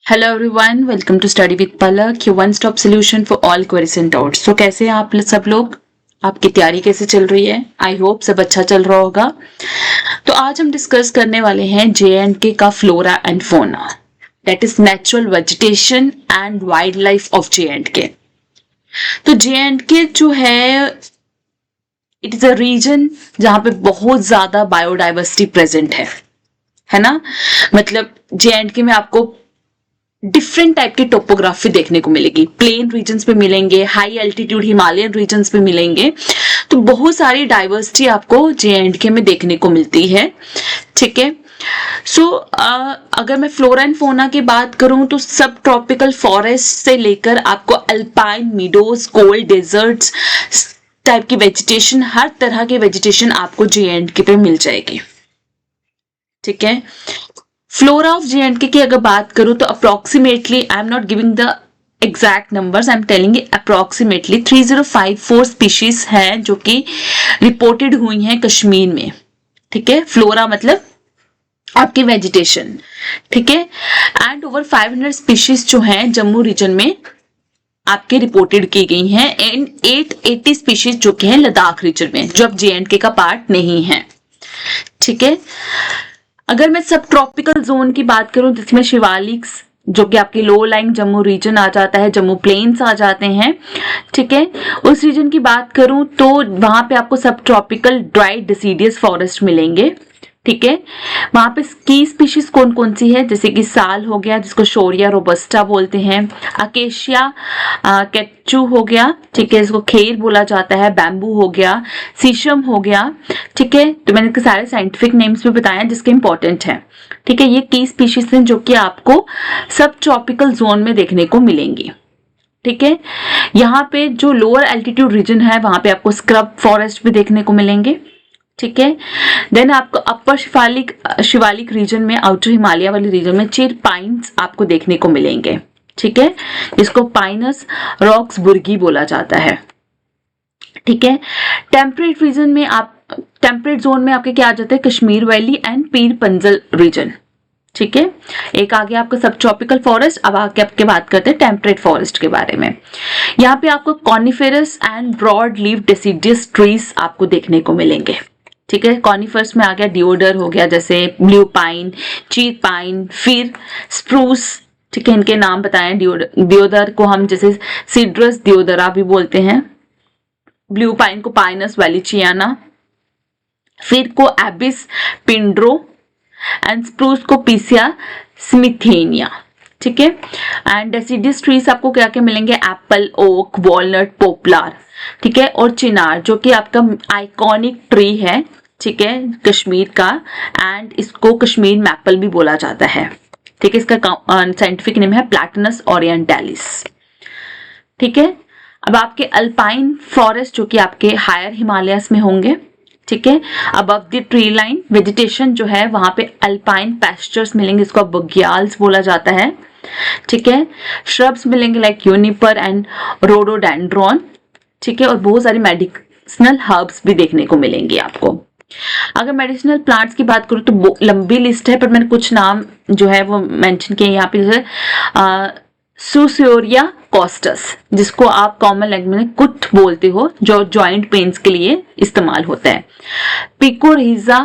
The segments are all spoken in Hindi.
Hello everyone, welcome to study with Palak, your one stop solution for all queries and doubts. तो कैसे हैं आप सब लोग? आपकी तैयारी कैसे चल रही है? आई होप सब अच्छा चल रहा होगा। तो आज हम डिस्कस करने वाले हैं JNK का flora and fauna, that is natural vegetation and wild life of JNK। तो JNK जो है, इट इज अ रीजन जहां पे बहुत ज्यादा बायोडाइवर्सिटी प्रेजेंट है ना। मतलब JNK में आपको डिफरेंट टाइप की टोपोग्राफी देखने को मिलेगी। प्लेन रीजन्स पे मिलेंगे, हाई एल्टीट्यूड हिमालयन रीजन्स पे मिलेंगे। तो बहुत सारी डाइवर्सिटी आपको JNK में देखने को मिलती है। ठीक है। सो अगर मैं फ्लोरा एंड फौना की बात करूं तो सब ट्रॉपिकल फॉरेस्ट से लेकर आपको alpine, meadows, cold deserts type की वेजिटेशन, हर तरह की वेजिटेशन आपको JNK पे मिल जाएगी। ठीक है। फ्लोरा ऑफ JNK की अगर बात करूं तो approximately, I am not giving the exact numbers, I am telling approximately 3054 species हैं जो कि रिपोर्टेड हुई हैं कश्मीर में। ठीक है। फ्लोरा मतलब आपकी वेजिटेशन। ठीक है। एंड ओवर 500 स्पीशीज जो हैं जम्मू रीजन में आपके रिपोर्टेड की गई हैं, एंड 880 स्पीशीज जो कि हैं लद्दाख रीजन में, जो अब JNK का पार्ट नहीं है। ठीक है। अगर मैं सब ट्रॉपिकल जोन की बात करूं जिसमें शिवालिक्स जो कि आपके लो लाइंग जम्मू रीजन आ जाता है, जम्मू प्लेन्स आ जाते हैं। ठीक है। उस रीजन की बात करूं तो वहां पे आपको सब ट्रॉपिकल ड्राई डिसीडियस फॉरेस्ट मिलेंगे। ठीक है। वहां पे की स्पीशीज कौन कौन सी है, जैसे कि साल हो गया जिसको शोरिया रोबस्टा बोलते हैं, अकेशिया केचू हो गया, ठीक है, इसको खेर बोला जाता है, बैम्बू हो गया, सीशम हो गया। ठीक है। तो मैंने इसके सारे साइंटिफिक नेम्स भी बताए हैं जिसके इंपॉर्टेंट हैं। ठीक है। ये की स्पीशीज हैं जो कि आपको सब ट्रॉपिकल जोन में देखने को मिलेंगी। ठीक है। यहाँ पे जो लोअर एल्टीट्यूड रीजन है वहां पे आपको स्क्रब फॉरेस्ट भी देखने को मिलेंगे। ठीक है। देन आपको अपर शिवालिक रीजन में, आउटर हिमालय वाली रीजन में चिर पाइन्स आपको देखने को मिलेंगे। ठीक है। जिसको पाइनस रॉक्सबुर्गी बोला जाता है। ठीक है। टेम्परेट रीजन में टेम्परेट जोन में आपके क्या आ जाते हैं, Kashmir valley and Pir Panjal reason. ठीक है। एक आगे आपका सब ट्रॉपिकल फॉरेस्ट, अब आगे आपके बात करते हैं टेम्परेट फॉरेस्ट के बारे में। यहाँ पे आपको coniferous and broad leave deciduous trees आपको देखने को मिलेंगे। ठीक है। कॉनिफर्स में आ गया डिओडर हो गया, जैसे ब्लू पाइन, चीर पाइन, फिर स्प्रूस। ठीक है। इनके नाम बताएं। डिओडर को हम जैसे सिड्रस डिओडरा भी बोलते हैं, ब्लू पाइन को पाइनस वैलिचियाना, फिर को एबिस पिंड्रो एंड स्प्रूस को पीसिया स्मिथेनिया। ठीक है। एंड डेसिडियस ट्रीज आपको क्या क्या मिलेंगे, एप्पल, ओक, वॉलनट, पोपलार। ठीक है। और चिनार जो कि आपका आइकॉनिक ट्री है, ठीक है, कश्मीर का, एंड इसको कश्मीर मैपल भी बोला जाता है। ठीक है। इसका साइंटिफिक नेम है प्लैटिनस ओरिएंटालिस। ठीक है। अब आपके अल्पाइन फॉरेस्ट जो कि आपके हायर हिमालयस में होंगे। ठीक है। Above the tree line vegetation जो है वहां पे अल्पाइन पैस्चर्स मिलेंगे, इसको बग्याल्स बोला जाता है। ठीक है। श्रब्स मिलेंगे लाइक यूनिपर एंड रोडोडेंड्रॉन। ठीक है। और बहुत सारी मेडिसिनल हर्ब्स भी देखने को मिलेंगे आपको। अगर मेडिसिनल प्लांट्स की बात करूं तो लंबी लिस्ट है, पर मैंने कुछ नाम जो है वो मेंशन किए यहाँ पे, जैसे सुसोरिया कॉस्टस जिसको आप कॉमन लैंग्वेज में कुट बोलते हो, जो जॉइंट पेन्स के लिए इस्तेमाल होता है। पिकोरिजा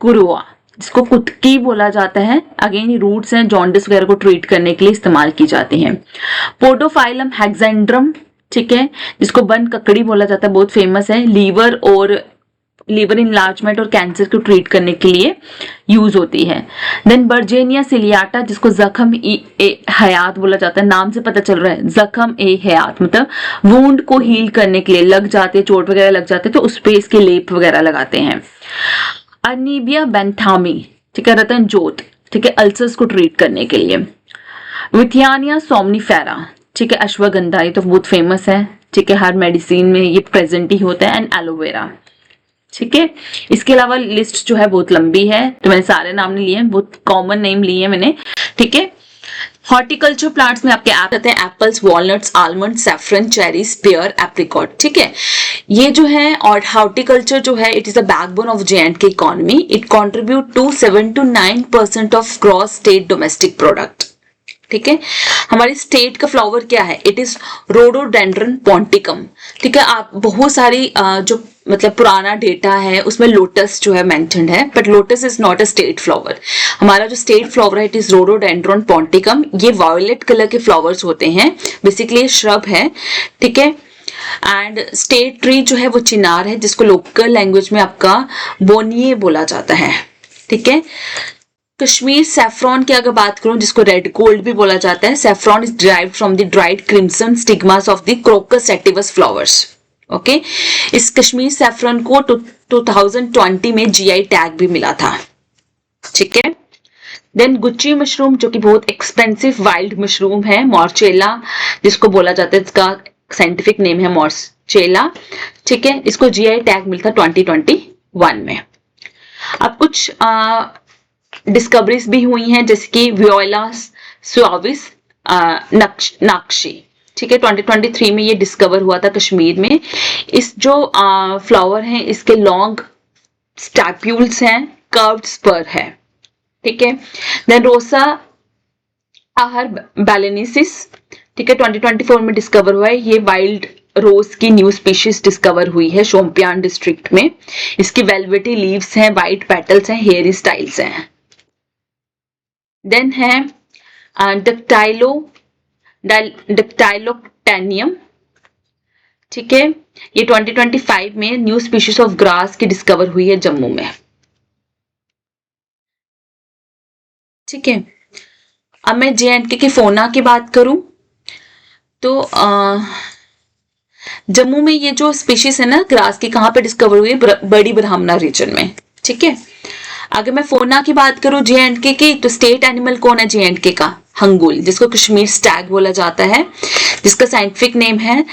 कुरुआ जिसको कुटकी बोला जाता है, अगेन ये रूट्स हैं, जॉन्डिस वगैरह को ट्रीट करने के लिए इस्तेमाल की जाती हैं। पोडोफाइलम हेक्सेंड्रम, ठीक है, जिसको बन ककड़ी बोला जाता है, बहुत फेमस है, लीवर इनलार्जमेंट और कैंसर को ट्रीट करने के लिए यूज होती है। देन बर्जेनिया सिलियाटा जिसको जख्म ए हयात बोला जाता है, नाम से पता चल रहा है, जख्म ए हयात मतलब वुंड को हील करने के लिए, लग जाते चोट वगैरह लग जाते तो उस पे इसके लेप वगैरह लगाते हैं। अनीबिया बेंथामी, ठीक है, रतन जोत, ठीक है, अल्सर्स को ट्रीट करने के लिए। विथियानिया सोमनीफेरा, ठीक है, अश्वगंधा, ये तो बहुत फेमस है। ठीक है। हर मेडिसिन में ये प्रेजेंट ही होता है। And aloe vera. ठीक है। इसके अलावा लिस्ट जो है बहुत लंबी है, तो मैंने सारे नाम नहीं लिए, बहुत कॉमन नेम लिए हैं मैंने। ठीक है। हॉर्टिकल्चर प्लांट्स में आपके आते हैं apples, walnuts, almond, saffron, cherries, pear, apricot. ठीक है। ये जो है और हॉर्टिकल्चर जो है, it is the backbone of JNK economy. It contribute to 7 to 9% of gross state domestic product. ठीक है। हमारी स्टेट का फ्लावर क्या है? It is rhododendron ponticum. ठीक है, आप बहुत सारी जो मतलब पुराना डेटा है उसमें लोटस जो है मेंशन्ड है, but lotus is not a state flower. हमारा जो स्टेट फ्लावर है इट इज रोडोडेंड्रन पॉन्टिकम। ये वायोलेट कलर के फ्लावर्स होते हैं, बेसिकली ये श्रब है। ठीक है, एंड स्टेट ट्री जो है वो चिनार है, जिसको लोकल लैंग्वेज में आपका बोनिये बोला जाता है। ठीक है, कश्मीर सैफ्रॉन की अगर बात करूं, जिसको रेड गोल्ड भी बोला जाता है, saffron is derived from the dried crimson stigmas of the crocus sativus flowers. Okay, इस कश्मीर सैफ्रॉन को 2020 में जीआई टैग भी मिला था। ठीक है, देन गुच्ची मशरूम जो कि बहुत एक्सपेंसिव वाइल्ड मशरूम है, मॉर्चेला जिसको बोला जाता है, इसका साइंटिफिक नेम है मॉर्चेला। ठीक है, इसको जीआई टैग मिला था 2021 में। अब कुछ डिस्कवरीज भी हुई हैं, जैसे कि वियोला सुआविस नाक्शी। ठीक है, 2023 में ये डिस्कवर हुआ था कश्मीर में। इस जो फ्लावर हैं इसके लॉन्ग स्टैप्यूल्स हैं, कर्व्ड स्पर है। ठीक है, देन रोसा आहर बैलेनिसिस, ठीक है, 2024 में डिस्कवर हुआ है। ये वाइल्ड रोज की न्यू स्पीशीज डिस्कवर हुई है शोम्पियान डिस्ट्रिक्ट में। इसकी वेलवेटी लीव्स हैं, वाइट पेटल्स हैं, हेयरी स्टाइल्स हैं। देन है डक्टाइलोक्टेनियम। ठीक है, ये 2025 में न्यू स्पीशीज ऑफ ग्रास की डिस्कवर हुई है जम्मू में। ठीक है, अब मैं जे.एंड.के की फोना की बात करूं तो जम्मू में ये जो स्पीशीज है ना ग्रास की, कहां पे डिस्कवर हुई है? बड़ी ब्राह्मणा रीजन में। ठीक है, अगर मैं फोना की बात करूं जे.एंड.के की, तो स्टेट एनिमल कौन है जे.एंड.के का? हंगुल, जिसको कश्मीर स्टैग बोला जाता है, जिसका साइंटिफिक नेम है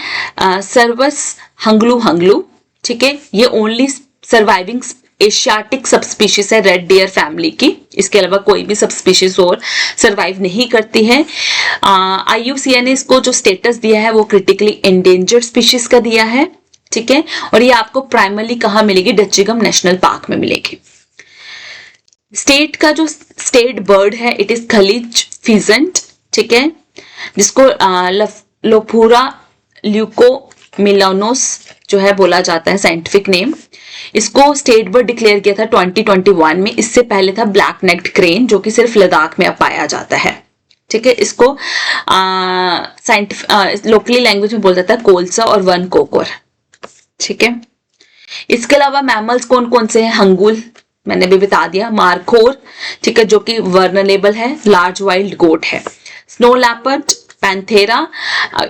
सर्वस हंगलू हंगलू। ठीक है, ये ओनली सर्वाइविंग एशियाटिक सब स्पीशीज है रेड डियर फैमिली की। इसके अलावा कोई भी सब स्पीशीज और सर्वाइव नहीं करती है। IUCN ने इसको जो स्टेटस दिया है वो क्रिटिकली एंडेंजर्ड स्पीशीज का दिया है। ठीक है, और ये आपको प्राइमरली कहाँ मिलेगी? डच्चिगम नेशनल पार्क में मिलेगी। स्टेट का जो स्टेट बर्ड है इट इज खलीज फिजेंट। ठीक है, जिसको लोफूरा ल्यूकोमिलानोस जो है बोला जाता है साइंटिफिक नेम। इसको स्टेट बर्ड डिक्लेयर किया था 2021 में। इससे पहले था ब्लैक नेक्ड क्रेन जो कि सिर्फ लद्दाख में पाया जाता है। ठीक है, इसको लोकली लैंग्वेज में बोला जाता है कोलसा और वन कोकोर। ठीक है, इसके अलावा मैमल्स कौन कौन से हैं? हंगुल मैंने भी बता दिया, मारखोर, ठीक है, जो कि वर्नरेबल है, लार्ज वाइल्ड गोट है, स्नो लेपर्ड, पैंथेरा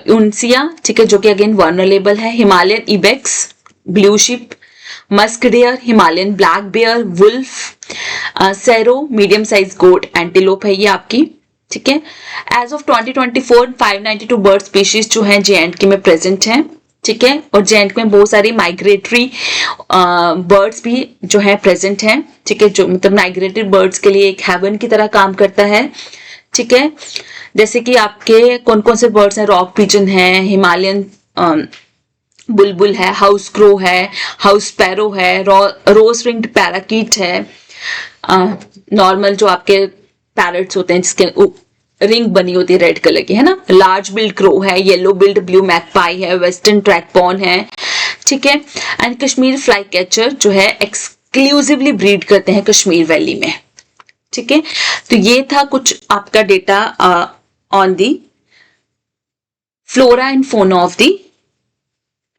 उनसिया, ठीक है, जो कि अगेन वर्नरेबल है, Himalayan ibex, blue sheep, musk deer, Himalayan black bear, wolf, serow medium size goat, antelope है ये आपकी। ठीक है, एज ऑफ 2024 592 बर्ड स्पीशीज जो है जे.एंड.के में प्रेजेंट हैं। ठीक है, और जे.एंड.के में बहुत सारी माइग्रेटरी बर्ड्स भी जो है प्रेजेंट हैं। ठीक है, जो मतलब माइग्रेटरी बर्ड्स के लिए एक हेवन की तरह काम करता है। ठीक है, जैसे कि आपके कौन कौन से बर्ड्स हैं? रॉक पिजन है, हिमालयन बुलबुल है, हाउस क्रो है, हाउस स्पैरो है, रोज रिंग्ड पैराकीट है, नॉर्मल जो आपके पैरट्स होते हैं जिसके रिंग बनी होती है रेड कलर की, है ना, लार्ज बिल्ड क्रो है, येलो बिल्ड ब्लू मैकपाई है, वेस्टर्न ट्रैकपॉन है। ठीक है, एंड कश्मीर फ्लाई कैचर जो है एक्सक्लूसिवली ब्रीड करते हैं कश्मीर वैली में। ठीक है, तो ये था कुछ आपका data on the flora and fauna of the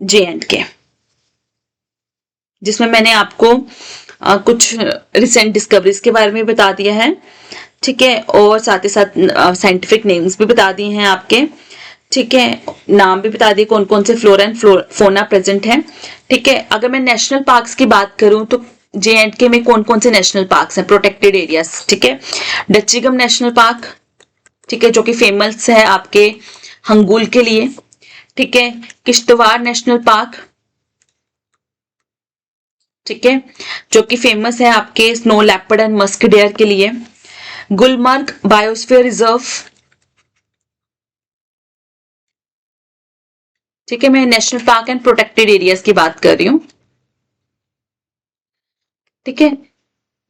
J&K, जिसमें मैंने आपको कुछ रिसेंट डिस्कवरीज के बारे में बता दिया है। ठीक है, और साथ ही साथ साइंटिफिक नेम्स भी बता दिए हैं आपके। ठीक है, नाम भी बता दिए कौन कौन से फ्लोरा एंड फोना प्रेजेंट है। ठीक है, अगर मैं नेशनल पार्क्स की बात करूं तो जे.एंड.के में कौन कौन से नेशनल पार्क्स हैं? Protected areas. ठीक है, डच्चिगम नेशनल पार्क, ठीक है, जो कि फेमस है आपके हंगुल के लिए। ठीक है, किश्तवाड़ नेशनल पार्क, ठीक है, जो कि फेमस है आपके snow leopard and musk deer के लिए। गुलमर्ग बायोस्फीयर रिजर्व, ठीक है, मैं national park and protected areas की बात कर रही हूं। ठीक है,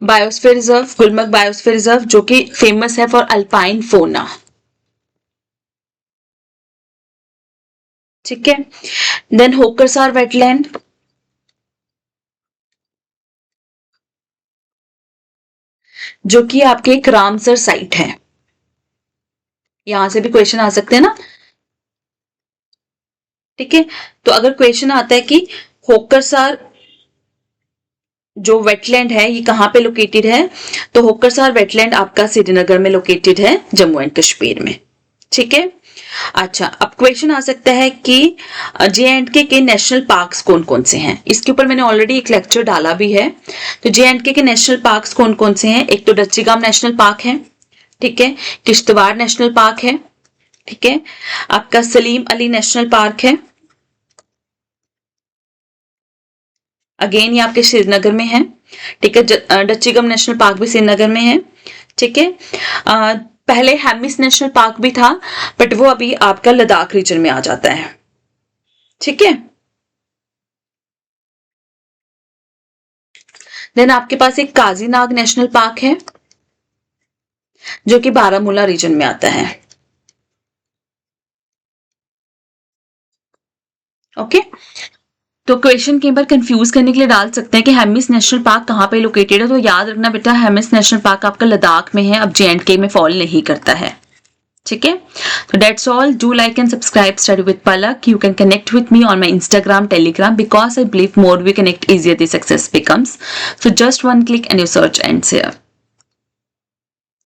biosphere reserve, Gulmarg biosphere reserve जो कि फेमस है फॉर अल्पाइन फोना। ठीक है। देन होकरसार वेटलैंड, जो कि आपके एक रामसर साइट है। यहां से भी क्वेश्चन आ सकते हैं ना, ठीक है। तो अगर क्वेश्चन आता है कि होकरसार जो वेटलैंड है ये कहाँ पे लोकेटेड है, तो होकरसार वेटलैंड आपका श्रीनगर में लोकेटेड है, जम्मू एंड कश्मीर में, ठीक है। अच्छा, अब क्वेश्चन आ सकता है कि JNK के नेशनल पार्क्स कौन कौन से हैं। इसके ऊपर मैंने ऑलरेडी एक लेक्चर डाला भी है। तो JNK के नेशनल पार्क्स कौन कौन से हैं, एक तो डच्चीगाम नेशनल पार्क है, ठीक है, किश्तवाड़ नेशनल पार्क है, ठीक है, आपका सलीम अली नेशनल पार्क है, अगेन ये आपके श्रीनगर में है, ठीक है। डच्चीगम नेशनल पार्क भी श्रीनगर में है, ठीक है। पहले हेमिस नेशनल पार्क भी था, बट वो अभी आपका लद्दाख रीजन में आ जाता है, ठीक है। देन आपके पास एक काजीनाग नेशनल पार्क है, जो कि बारामूला रीजन में आता है, ओके। तो क्वेश्चन कई बार कंफ्यूज करने के लिए डाल सकते हैं कि हेमिस नेशनल पार्क कहाँ पे लोकेटेड है, तो याद रखना बेटा, हेमिस नेशनल पार्क आपका लद्दाख में है, अब JNK में फॉल नहीं करता है, ठीक है। So that's all. Do like and subscribe Study with Palak. You can connect with me on my Instagram, Telegram, because I believe more we connect, easier the success becomes. So just one click and you search and share.